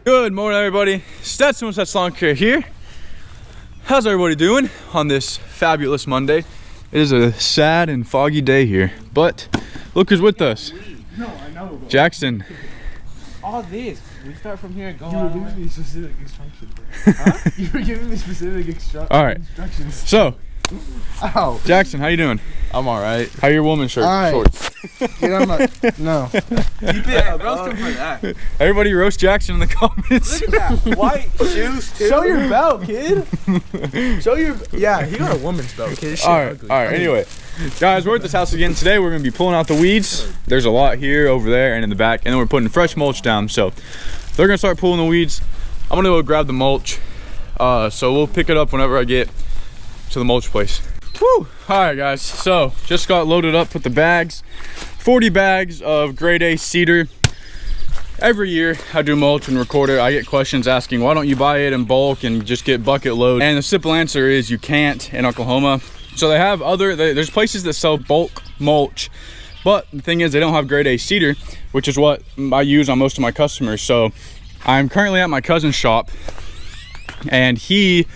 Good morning, everybody. Stetson with Lawn Care here. How's everybody doing on this fabulous Monday? It is a sad and foggy day here, but look who's with us. No, I know. Jackson. All this. We start from here and go. You were giving me specific instructions. Huh? You were giving me specific instructions. All right. So, Ow. Jackson, how you doing? I'm all right. How your woman shirt? All right. Shorts. Get on my. No. Keep it. Roast him for that. Everybody roast Jackson in the comments. Look at that white shoes. Too. Show your belt, kid. Show your. Yeah, he got a woman's belt, kid. All right. Anyway, guys, we're at this house again. Today we're gonna be pulling out the weeds. There's a lot here, over there, and in the back, and then we're putting fresh mulch down. So they're gonna start pulling the weeds. I'm gonna go grab the mulch. So we'll pick it up whenever I get to the mulch place. Woo! All right, guys. So just got loaded up with the bags. 40 bags of grade A cedar. Every year I do mulch and record it. I get questions asking, why don't you buy it in bulk and just get bucket load? And the simple answer is you can't in Oklahoma. So they have there's places that sell bulk mulch, but the thing is they don't have grade A cedar, which is what I use on most of my customers. So I'm currently at my cousin's shop and he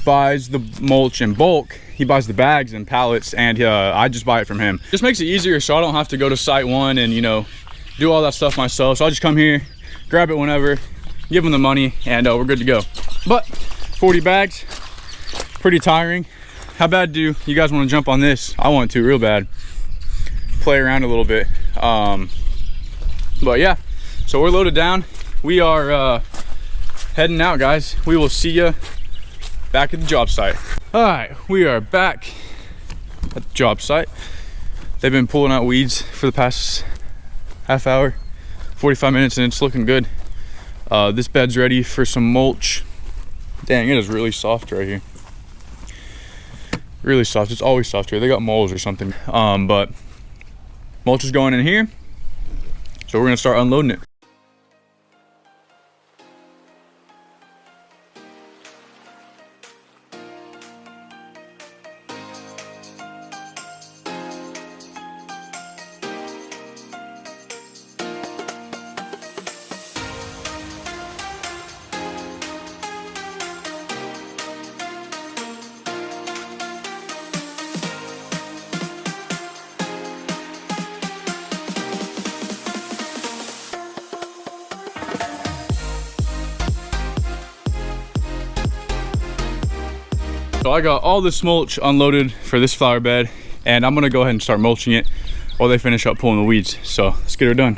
buys the mulch in bulk. He buys the bags and pallets, and I just buy it from him. Just makes it easier so I don't have to go to site one and, you know, do all that stuff myself. So I'll just come here, grab it whenever, give him the money, and we're good to go. But 40 bags, pretty tiring. How bad do you guys want to jump on this? I want to real bad. Play around a little bit. But yeah, so we're loaded down. We are heading out, guys. We will see you back at the job site. All right, we are back at the job site. They've been pulling out weeds for the past half hour, 45 minutes, and it's looking good. This bed's ready for some mulch. Dang, it is really soft right here. Really soft. It's always soft here. They got moles or something. But mulch is going in here, so we're gonna start unloading it. So I got all this mulch unloaded for this flower bed, and I'm gonna go ahead and start mulching it while they finish up pulling the weeds. So let's get her done.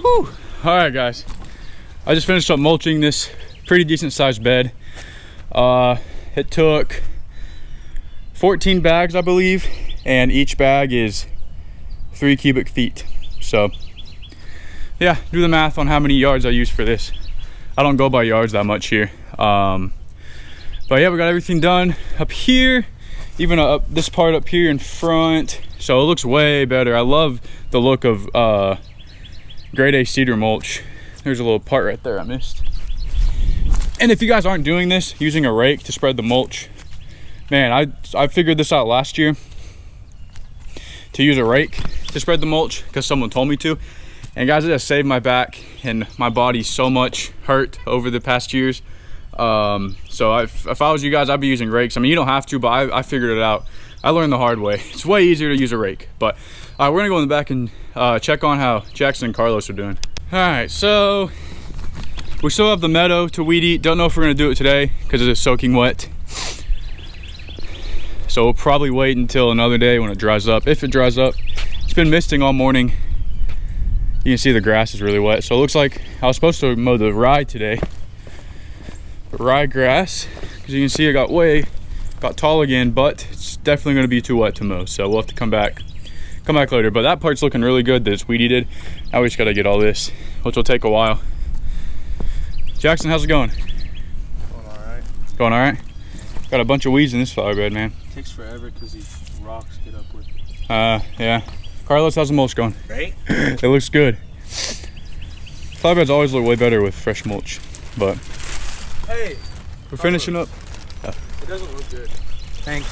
Whew. All right, guys. I just finished up mulching this pretty decent sized bed. It took 14 bags, I believe, and each bag is 3 cubic feet. So yeah, do the math on how many yards I use for this. I don't go by yards that much here. But yeah, we got everything done up here, even up this part up here in front. So it looks way better. I love the look of grade A cedar mulch. There's a little part right there I missed. And if you guys aren't doing this, using a rake to spread the mulch, man, I figured this out last year to use a rake to spread the mulch because someone told me to. And guys, it has saved my back and my body so much hurt over the past years. So if I was you guys, I'd be using rakes. I mean, you don't have to, but I figured it out. I learned the hard way. It's way easier to use a rake. But we're gonna go in the back and check on how Jackson and Carlos are doing. All right, so we still have the meadow to weed eat. Don't know if we're gonna do it today because it is soaking wet. So we'll probably wait until another day when it dries up. If it dries up, it's been misting all morning. You can see the grass is really wet. So it looks like I was supposed to mow the rye today. The rye grass, because you can see it got tall again, but it's definitely gonna be too wet to mow. So we'll have to come back later. But that part's looking really good that it's weed eated. Now we just gotta get all this, which will take a while. Jackson, how's it going? Going all right. Going all right? Got a bunch of weeds in this flower bed, man. It takes forever because these rocks get up with it. Yeah. Carlos, how's the mulch going? Right? It looks good. Flower beds always look way better with fresh mulch, but Hey, we're finishing up. it doesn't look good. Thanks.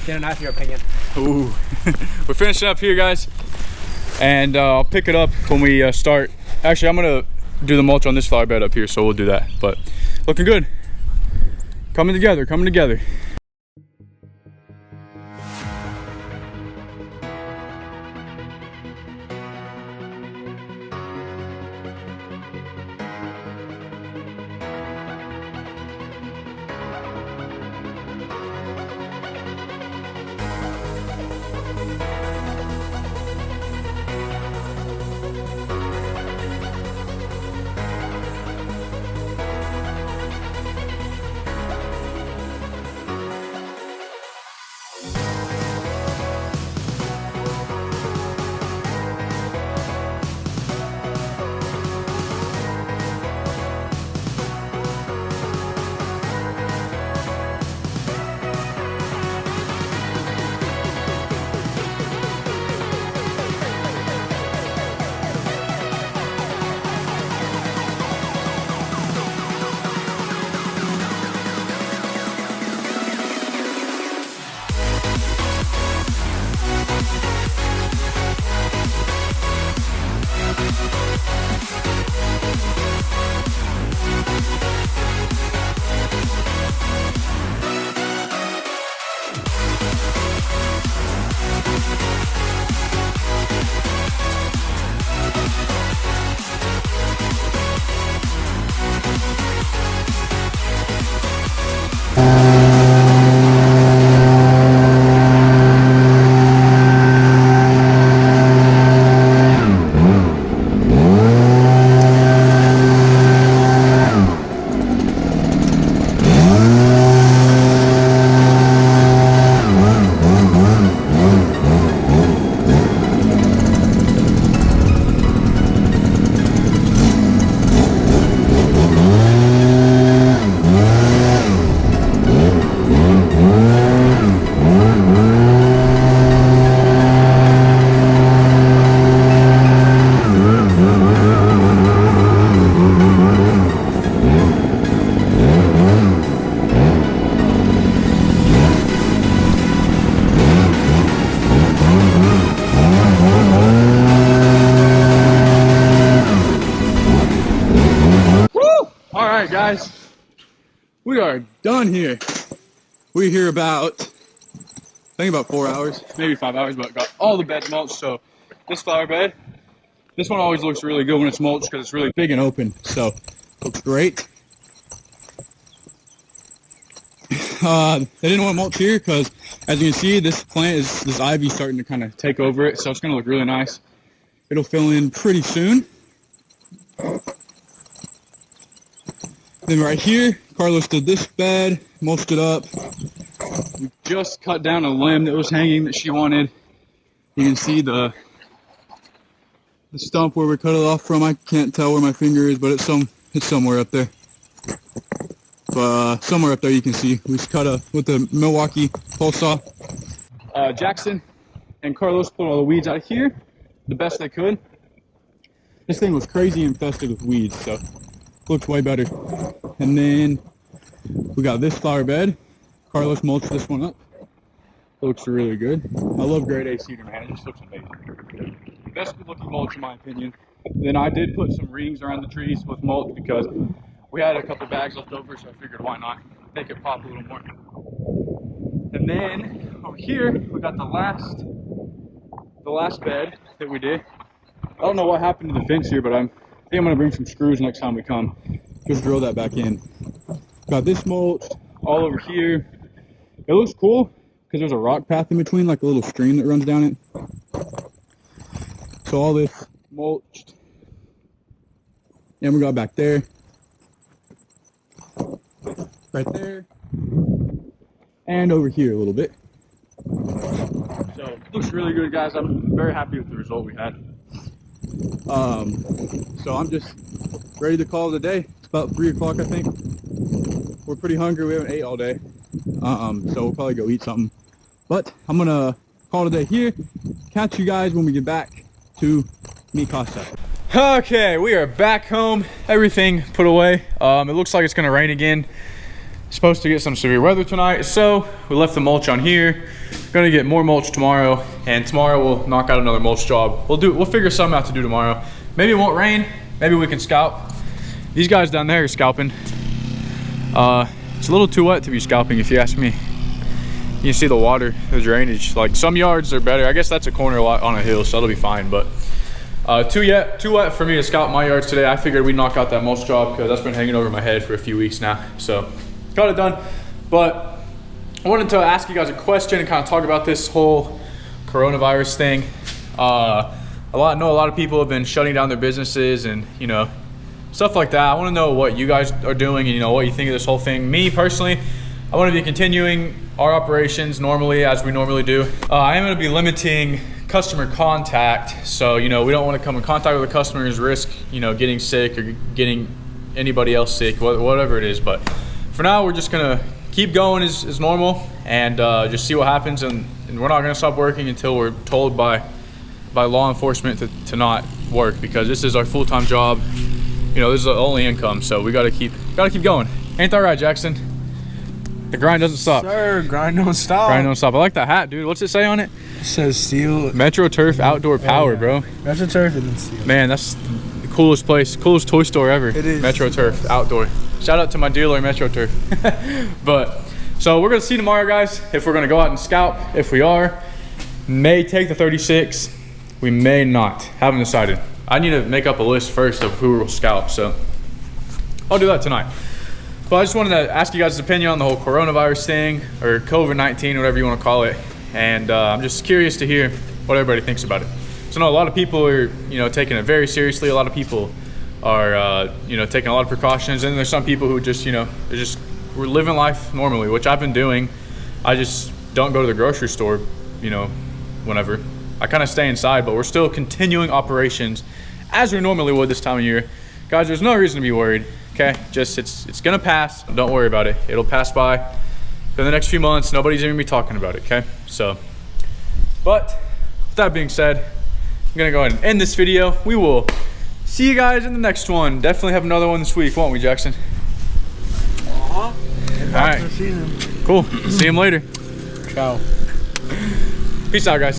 Can't ask your opinion. Ooh. We're finishing up here, guys, and I'll pick it up when we start. Actually, I'm gonna do the mulch on this flower bed up here, so we'll do that. But looking good. Coming together, coming together. right, guys, we are done here. We're here about, I think about 4 hours, maybe 5 hours, but got all the beds mulched. So this flower bed, this one always looks really good when it's mulched because it's really big and open. So looks great. They didn't want mulch here because, as you can see, this plant is, this ivy starting to kind of take over it. So it's going to look really nice. It'll fill in pretty soon. Then right here, Carlos did this bed, mulched it up. We just cut down a limb that was hanging that she wanted. You can see the stump where we cut it off from. I can't tell where my finger is, but it's somewhere up there. But somewhere up there you can see. We just cut with the Milwaukee pole saw. Jackson and Carlos put all the weeds out of here the best they could. This thing was crazy infested with weeds, so looks way better. And then we got this flower bed. Carlos mulched this one up. Looks really good. I love grade A cedar, man. It just looks amazing. Best looking mulch in my opinion. Then I did put some rings around the trees with mulch because we had a couple bags left over, so I figured why not make it pop a little more. And then over here we got the last bed that we did. I don't know what happened to the fence here, but I think I'm gonna bring some screws next time we come. Just drill that back in. Got this mulch all over here. It looks cool because there's a rock path in between, like a little stream that runs down it. So all this mulched. And we got back there. Right there. And over here a little bit. So it looks really good, guys. I'm very happy with the result we had. So I'm just ready to call it a day. It's about 3 o'clock, I think. We're pretty hungry. We haven't ate all day. So we'll probably go eat something. But I'm gonna call it a day here. Catch you guys when we get back to Mi Casa. Okay, we are back home. Everything put away. It looks like it's gonna rain again. Supposed to get some severe weather tonight, so we left the mulch on here. Gonna get more mulch tomorrow, and tomorrow we'll knock out another mulch job. We'll figure something out to do tomorrow. Maybe it won't rain. Maybe we can scalp. These guys down there are scalping. It's a little too wet to be scalping, if you ask me. You can see the water, the drainage. Like some yards are better. I guess that's a corner lot on a hill, so that'll be fine. But too wet for me to scalp my yards today. I figured we'd knock out that mulch job because that's been hanging over my head for a few weeks now. So got it done. But I wanted to ask you guys a question and kind of talk about this whole coronavirus thing. I know a lot of people have been shutting down their businesses and, you know, stuff like that. I want to know what you guys are doing and, you know, what you think of this whole thing. Me personally, I want to be continuing our operations normally as we normally do. I am going to be limiting customer contact. So, you know, we don't want to come in contact with the customers, risk, you know, getting sick or getting anybody else sick, whatever it is. But for now, we're just going to keep going as normal and just see what happens. And we're not going to stop working until we're told by law enforcement to not work, because this is our full-time job. You know, this is the only income, so we gotta keep going. Ain't that right, Jackson? The grind doesn't stop. Sir, grind don't stop. Grind don't stop. I like that hat, dude. What's it say on it? It says Steel. Metro Turf Outdoor Power, bro. Metro Turf and Steel. Man, that's the coolest place, coolest toy store ever. It is. Metro Turf Outdoor. Shout out to my dealer, Metro Turf. But, so we're gonna see tomorrow, guys, if we're gonna go out and scalp. If we are, may take the 36. We may not. Haven't decided. I need to make up a list first of who will scalp, so I'll do that tonight. But I just wanted to ask you guys' opinion on the whole coronavirus thing, or COVID-19, whatever you want to call it. And I'm just curious to hear what everybody thinks about it. So I know a lot of people are, you know, taking it very seriously. A lot of people are, you know, taking a lot of precautions. And there's some people who just, you know, we're living life normally, which I've been doing. I just don't go to the grocery store, you know, whenever. I kind of stay inside, but we're still continuing operations as we normally would this time of year. Guys, there's no reason to be worried, okay? Just, it's gonna pass. Don't worry about it. It'll pass by. For the next few months, nobody's even gonna be talking about it, okay? So, but with that being said, I'm gonna go ahead and end this video. We will see you guys in the next one. Definitely have another one this week, won't we, Jackson? All right, cool. See you later. Ciao. Peace out, guys.